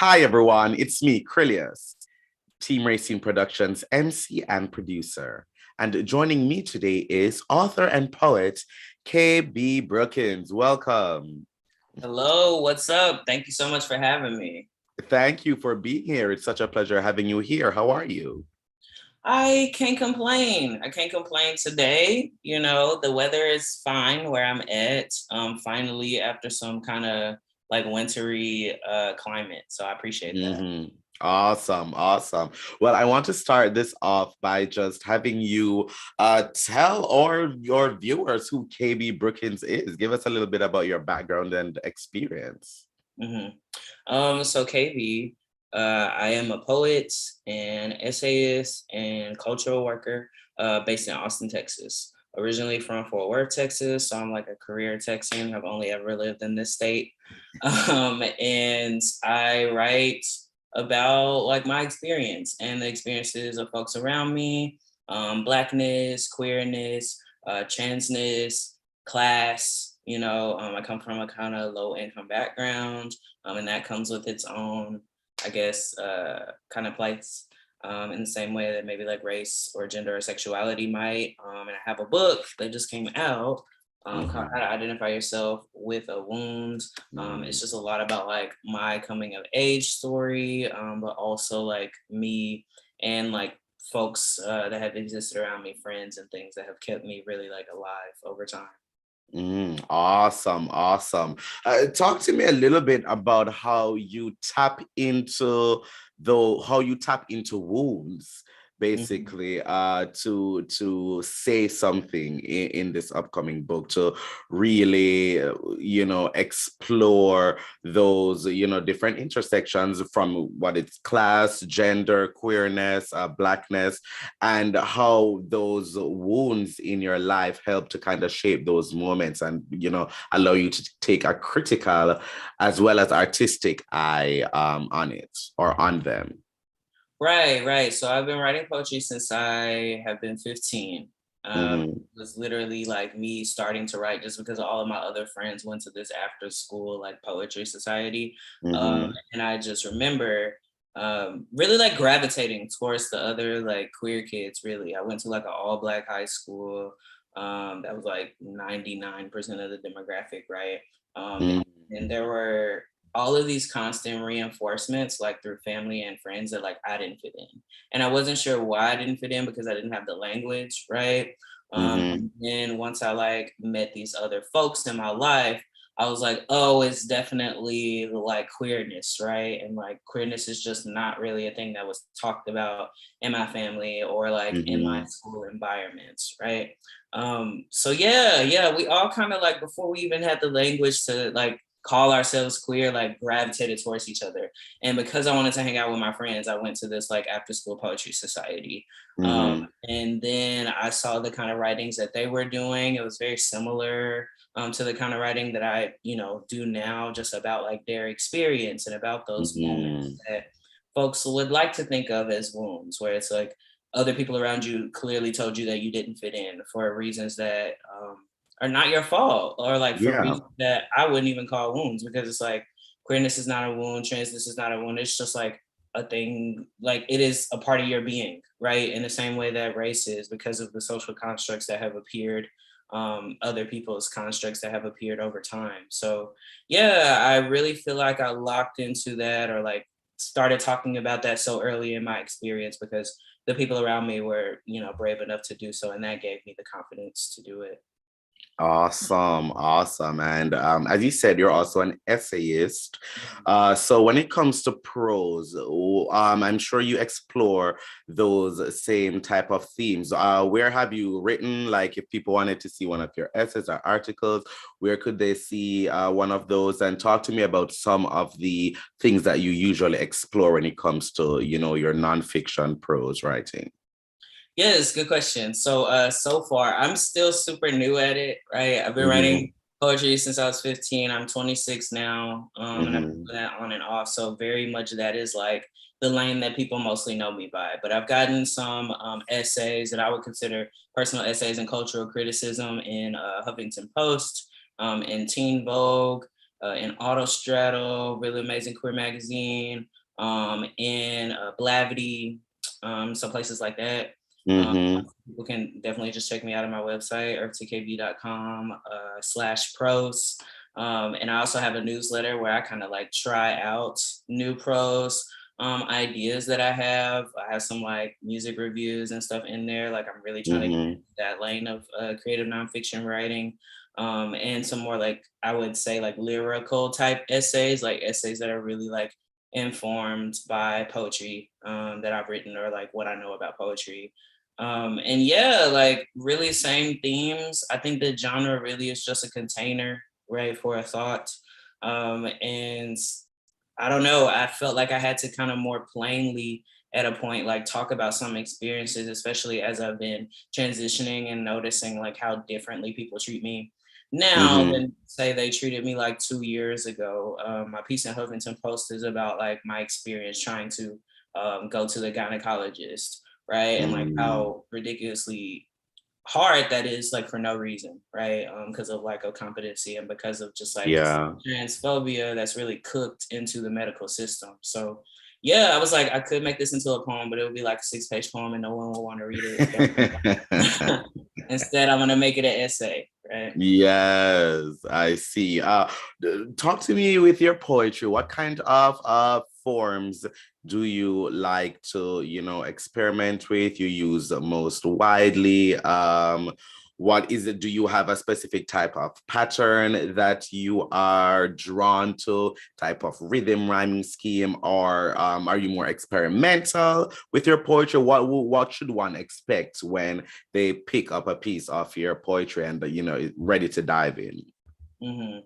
Hi, everyone. It's me, Krylios, Team Racing Productions MC and producer. And joining me today is author and poet KB Brookins. Welcome. Hello, what's up? Thank you so much for having me. Thank you for being here. It's such a pleasure having you here. How are you? I can't complain. I can't complain today. The weather is fine where I'm at. Finally, after some kind of like wintry climate. So I appreciate that. Mhm. Awesome, awesome. Well, I want to start this off by just having you tell our your viewers who KB Brookins is. Give us a little bit about your background and experience. hmm so KB, I am a poet and essayist and cultural worker based in Austin, Texas. Originally from Fort Worth, Texas, so I'm like a career Texan. I've only ever lived in this state, and I write about like my experience and the experiences of folks around me, blackness, queerness, transness, class. I come from a kind of low income background, and that comes with its own, I guess, kind of place. In the same way that maybe like race or gender or sexuality might. And I have a book that just came out called How Mhm. to Identify Yourself with a Wound. It's Mm. just a lot about like my coming of age story, but also like me and like folks that have existed around me, friends and things that have kept me really like alive over time. Awesome, awesome. Talk to me a little bit about how you tap into wounds, Mhm. basically, to say something in this upcoming book, to really, explore those, different intersections from what it's class, gender, queerness, blackness, and how those wounds in your life help to kind of shape those moments and allow you to take a critical as well as artistic eye on it or on them. Right, right. So I've been writing poetry since I have been 15. Mm-hmm, It was literally like me starting to write just because all of my other friends went to this after school like poetry society. mm-hmm, And I just remember really like gravitating towards the other like queer kids, really. I went to like an all black high school. That was like 99% of the demographic, right? And there were all of these constant reinforcements like through family and friends that like I didn't fit in, and I wasn't sure why I didn't fit in because I didn't have the language, right? mm-hmm, And then once I like met these other folks in my life, I was like, oh, it's definitely like queerness, right? And like queerness is just not really a thing that was talked about in my family or like in my mm-hmm, school environments, right? So yeah, we all kind of like before we even had the language to like call ourselves queer, like gravitated towards each other. And because I wanted to hang out with my friends, I went to this like after school poetry society. mm-hmm, And then I saw the kind of writings that they were doing. It was very similar to the kind of writing that I, do now, just about like their experience and about those mm-hmm. moments that folks would like to think of as wounds, where it's like other people around you clearly told you that you didn't fit in for reasons that are not your fault, or like for Yeah. reasons that I wouldn't even call wounds, because it's like queerness is not a wound, transness is not a wound. It's just like a thing, like it is a part of your being, right? In the same way that race is, because of the social constructs that have appeared, other people's constructs that have appeared over time. So yeah, I really feel like I locked into that, or like started talking about that so early in my experience because the people around me were, brave enough to do so, and that gave me the confidence to do it. Awesome, awesome. And as you said, you're also an essayist. Mhm. So when it comes to prose, I'm sure you explore those same type of themes. Where have you written? Like, if people wanted to see one of your essays or articles, where could they see one of those? And talk to me about some of the things that you usually explore when it comes to, your nonfiction prose writing. Yes, good question. So far, I'm still super new at it, right? I've been Mm-hmm, writing poetry since I was 15. I'm 26 now, and I've been mm-hmm, doing that on and off. So very much that is like the lane that people mostly know me by. But I've gotten some essays that I would consider personal essays in cultural criticism in Huffington Post, in Teen Vogue. in Autostraddle, Really Amazing Queer Magazine, in Blavity, so places like that. Um, Mm-hmm. People can definitely just check me out on my website, earthtokb.com/pros. And I also have a newsletter where I kind of like try out new prose ideas that I have. I have some like music reviews and stuff in there. Like I'm really trying to get Mm-hmm. into that lane of creative nonfiction writing. And some more like I would say like lyrical type essays, like essays that are really like informed by poetry that I've written or like what I know about poetry. And yeah, like really same themes. I think the genre really is just a container, right, for a thought. And I don't know, I felt like I had to kind of more plainly at a point like talk about some experiences, especially as I've been transitioning and noticing like how differently people treat me now Mm-hmm. than say they treated me like 2 years ago. My piece in Huffington Post is about like my experience trying to go to the gynecologist, right? And like Mm-hmm. how ridiculously hard that is, like for no reason, right? Because of lack of competency and because of just like Yeah. transphobia that's really cooked into the medical system. So yeah, I was like, I could make this into a poem, but it would be like a 6-page poem and no one will want to read it. So instead, I'm gonna make it an essay, right? Yes, I see. Talk to me with your poetry. What kind of forms do you like to, experiment with? You use most widely. What is it? Do you have a specific type of pattern that you are drawn to, type of rhythm, rhyming scheme, or are you more experimental with your poetry? What should one expect when they pick up a piece of your poetry and ready to dive in? hmm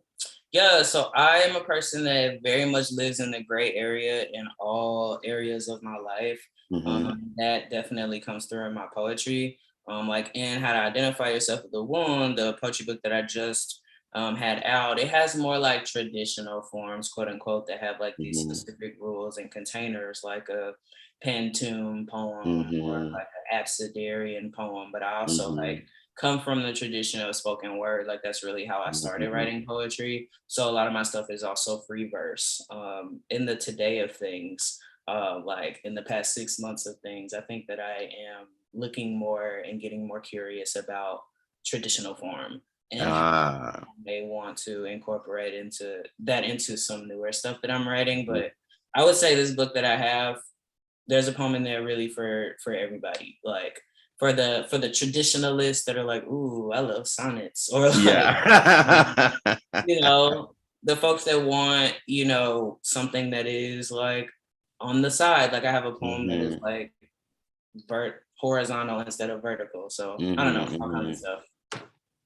Yeah, so I am a person that very much lives in the gray area in all areas of my life. Mm-hmm. That definitely comes through in my poetry. Like in How to Identify Yourself with a Wound, the poetry book that I just had out, it has more like traditional forms, quote unquote, that have like these Mm-hmm. specific rules and containers, like a pantoum poem or Mm-hmm. like an abecedarian poem. But I also Mm-hmm. like come from the tradition of spoken word. Like that's really how I started Mm-hmm. writing poetry. So a lot of my stuff is also free verse. In the today of things, like in the past 6 months of things, I think that I am looking more and getting more curious about traditional form and how Ah. they want to incorporate into some newer stuff that I'm writing. But I would say this book that I have, there's a poem in there really for everybody. Like for the traditionalists that are like, ooh, I love sonnets, or like, um, Yeah. you know, the folks that want, something that is like on the side. Like I have a poem that is Mm-hmm. like horizontal instead of vertical. So I don't know, Mm-hmm. all kinds of Mm-hmm. stuff.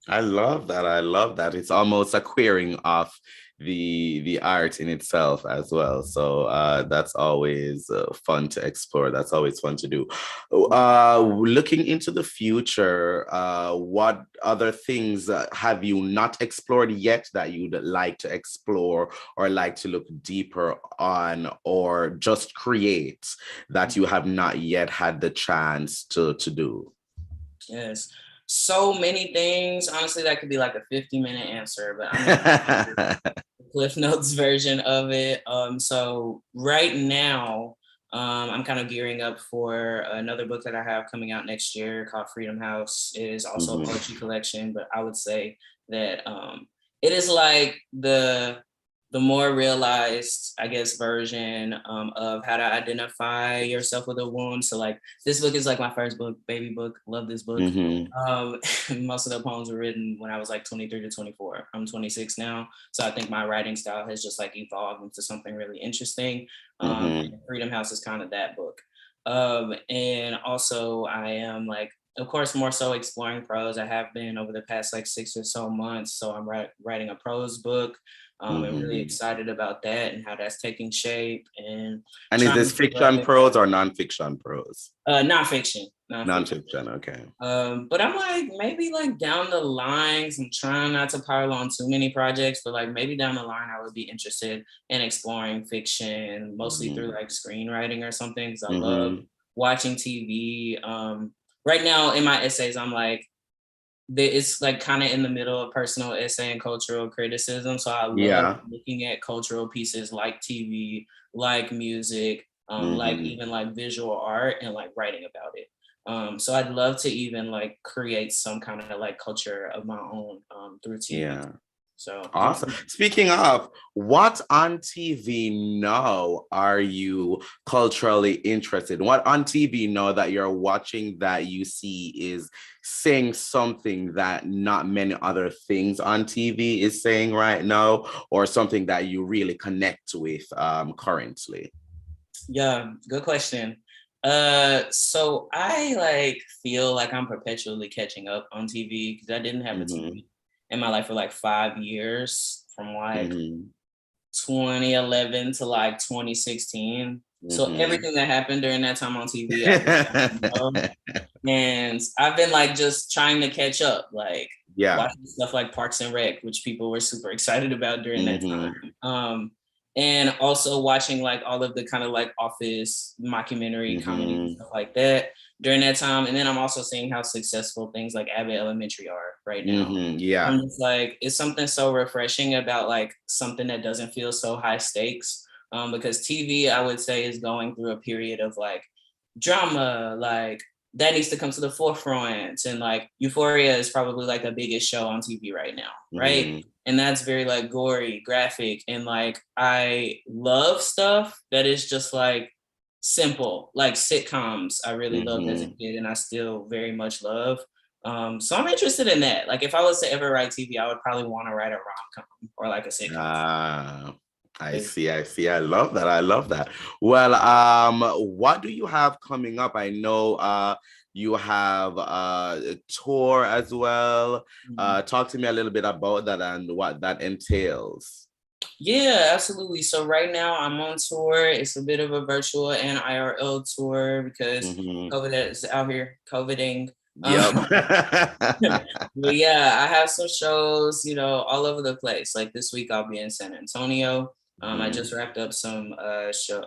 I love that. I love that. It's almost a queering of the art in itself as well. So that's always fun to explore. That's always fun to do. Looking into the future, what other things have you not explored yet that you'd like to explore or like to look deeper on or just create that you have not yet had the chance to do? Yes. So many things. Honestly, that could be like a 50-minute answer, but I'm gonna Cliff Notes version of it. So right now, I'm kind of gearing up for another book that I have coming out next year called Freedom House. It is also a Mhm. poetry collection, but I would say that it is like the more realized, I guess, version of how to identify yourself with a wound. So like this book is like my first book, baby book. Love this book. Mhm. Most of the poems were written when I was like 23 to 24. I'm 26 now. So I think my writing style has just like evolved into something really interesting. Mhm. And Freedom House is kind of that book. And also I am like, of course, more so exploring prose. I have been over the past like 6 or so months. So I'm writing a prose book. And really Mhm. excited about that and how that's taking shape and And is this trying to fiction write prose or non-fiction prose? nonfiction, nonfiction. Non-fiction, okay. But I'm like, maybe like down the lines, I'm trying not to pile on too many projects, but like maybe down the line, I would be interested in exploring fiction, mostly through Mhm. like screenwriting or something, because I love Mhm. watching TV. Right now in my essays, I'm like, it's like kind of in the middle of personal essay and cultural criticism. So I love Yeah. looking at cultural pieces like TV, like music, like Mm-hmm. even like visual art and like writing about it. So I'd love to even like create some kind of like culture of my own through TV. Yeah. So Awesome. Speaking of, what on TV now are you culturally interested in? What on TV now that you're watching that you see is saying something that not many other things on TV is saying right now, or something that you really connect with currently? yeah, good question. So I like feel like I'm perpetually catching up on TV because I didn't have a Mm-hmm. TV in my life for like 5 years, from like Mm-hmm. 2011 to like 2016. So Mm-hmm. everything that happened during that time on TV, I just know. And I've been like just trying to catch up, like Yeah. watching stuff like Parks and Rec, which people were super excited about during that Mm-hmm. time. And also watching like all of the kind of like office mockumentary comedy and Mm-hmm. stuff like that during that time. And then I'm also seeing how successful things like Abbott Elementary are right now. Mm-hmm. Yeah. I'm just like, it's something so refreshing about like something that doesn't feel so high stakes. Because TV, I would say, is going through a period of like drama, like that needs to come to the forefront. And like Euphoria is probably like the biggest show on TV right now, right? Mm-hmm. And that's very like gory, graphic, and like I love stuff that is just like simple, like sitcoms. I really loved as a Mm-hmm. kid, and I still very much love. So I'm interested in that. Like, if I was to ever write TV, I would probably want to write a rom com or like a sitcom. Ah, I 'Cause see, I see. I love that. I love that. Well, what do you have coming up? I know you have a tour as well. Talk to me a little bit about that and what that entails. Yeah, absolutely. So right now I'm on tour. It's a bit of a virtual and IRL tour because Hmm. COVID is out here COVIDing. Um, Yep. but yeah, I have some shows, all over the place. Like this week I'll be in San Antonio. I just Mhm. wrapped up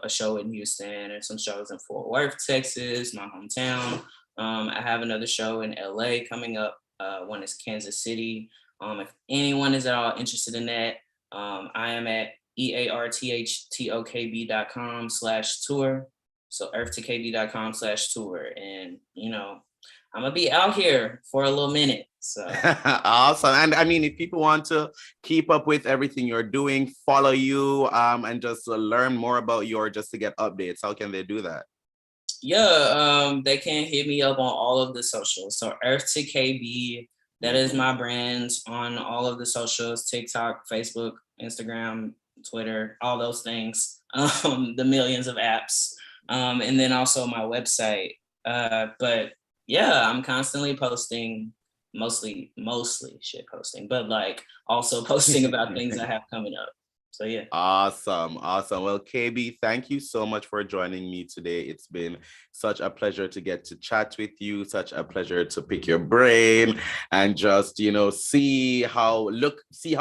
a show in Houston and some shows in Fort Worth, Texas, my hometown. I have another show in LA coming up. One is Kansas City. If anyone is at all interested in that, I am at earthtkb.com/tour. So earthtkb.com/tour. And, I'm going to be out here for a little minute. So, Awesome. And I mean, if people want to keep up with everything you're doing, follow you, and just learn more about just to get updates, how can they do that? yeah, they can hit me up on all of the socials. So Earth to KB, that is Mhm. my brand on all of the socials: TikTok, Facebook, Instagram, Twitter, all those things, the millions of apps. And then also my website. But yeah, I'm constantly posting, mostly shit posting, but like also posting about things I have coming up. So yeah. Awesome. Awesome. Well, KB, thank you so much for joining me today. It's been such a pleasure to get to chat with you, such a pleasure to pick your brain and just, see how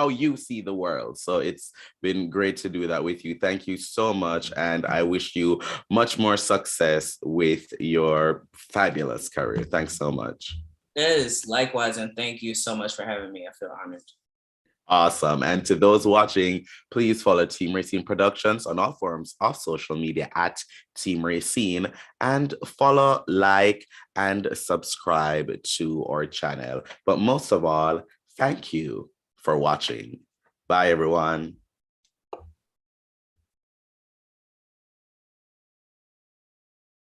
you see the world. So it's been great to do that with you. Thank you so much. And I wish you much more success with your fabulous career. Thanks so much. Yes, likewise, and thank you so much for having me. I feel honored. Awesome. And to those watching, please follow Team Racine Productions on all forms of social media at Team Racine and follow, like, and subscribe to our channel. But most of all, thank you for watching. Bye, everyone.